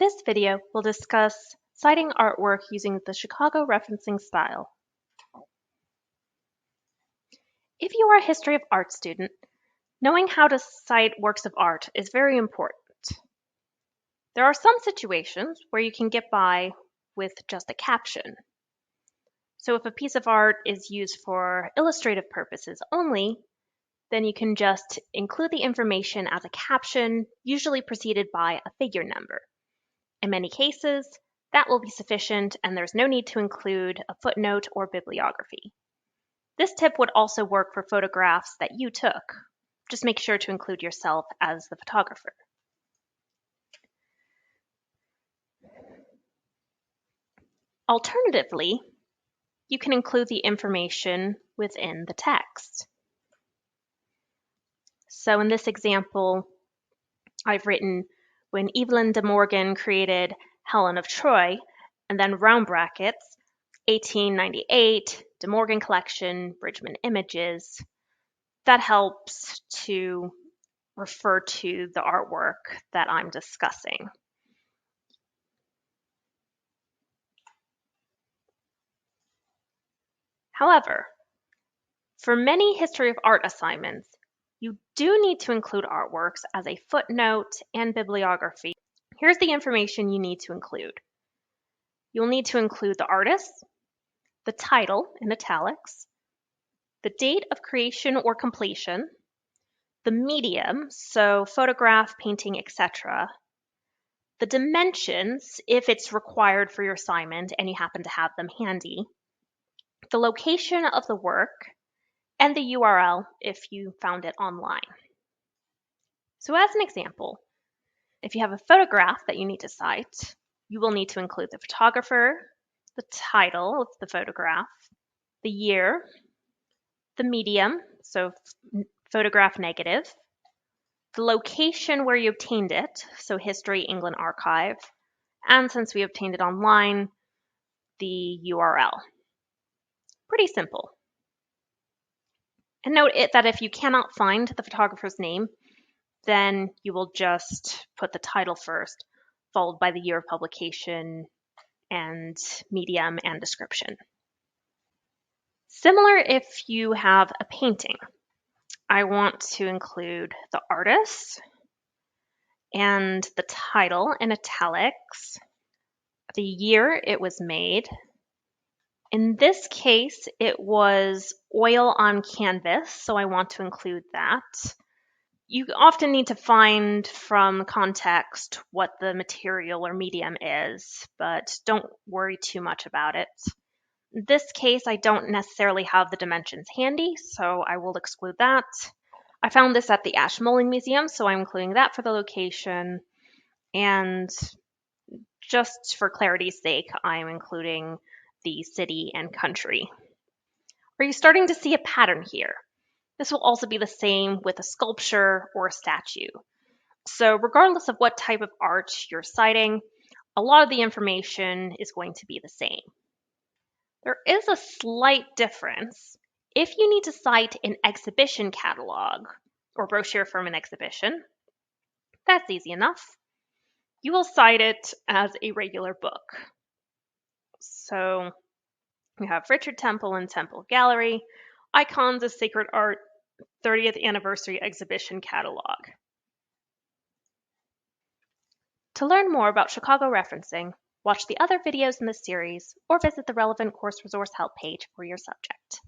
This video will discuss citing artwork using the Chicago referencing style. If you are a history of art student, knowing how to cite works of art is very important. There are some situations where you can get by with just a caption. So if a piece of art is used for illustrative purposes only, then you can just include the information as a caption, usually preceded by a figure number. In many cases, that will be sufficient and there's no need to include a footnote or bibliography. This tip would also work for photographs that you took. Just make sure to include yourself as the photographer. Alternatively, you can include the information within the text. So in this example, I've written, when Evelyn de Morgan created Helen of Troy, and then round brackets, 1898, De Morgan Collection, Bridgman Images. That helps to refer to the artwork that I'm discussing. However, for many history of art assignments, you do need to include artworks as a footnote and bibliography. Here's the information you need to include. You'll need to include the artist, the title in italics, the date of creation or completion, the medium, so photograph, painting, etc., the dimensions, if it's required for your assignment and you happen to have them handy, the location of the work, and the URL if you found it online. So as an example, if you have a photograph that you need to cite, you will need to include the photographer, the title of the photograph, the year, the medium, so photograph negative, the location where you obtained it, so History England Archive, and since we obtained it online, the URL. Pretty simple. And note that if you cannot find the photographer's name, then you will just put the title first, followed by the year of publication and medium and description. Similar if you have a painting. I want to include the artist and the title in italics, the year it was made. In this case, it was oil on canvas, so I want to include that. You often need to find from context what the material or medium is, but don't worry too much about it. In this case, I don't necessarily have the dimensions handy, so I will exclude that. I found this at the Ashmolean Museum, so I'm including that for the location. And just for clarity's sake, I'm including the city and country. Are you starting to see a pattern here? This will also be the same with a sculpture or a statue. So regardless of what type of art you're citing, a lot of the information is going to be the same. There is a slight difference. If you need to cite an exhibition catalog or brochure from an exhibition, that's easy enough. You will cite it as a regular book. So we have Richard Temple and Temple Gallery, Icons of Sacred Art, 30th Anniversary Exhibition Catalog. To learn more about Chicago referencing, watch the other videos in this series or visit the relevant course resource help page for your subject.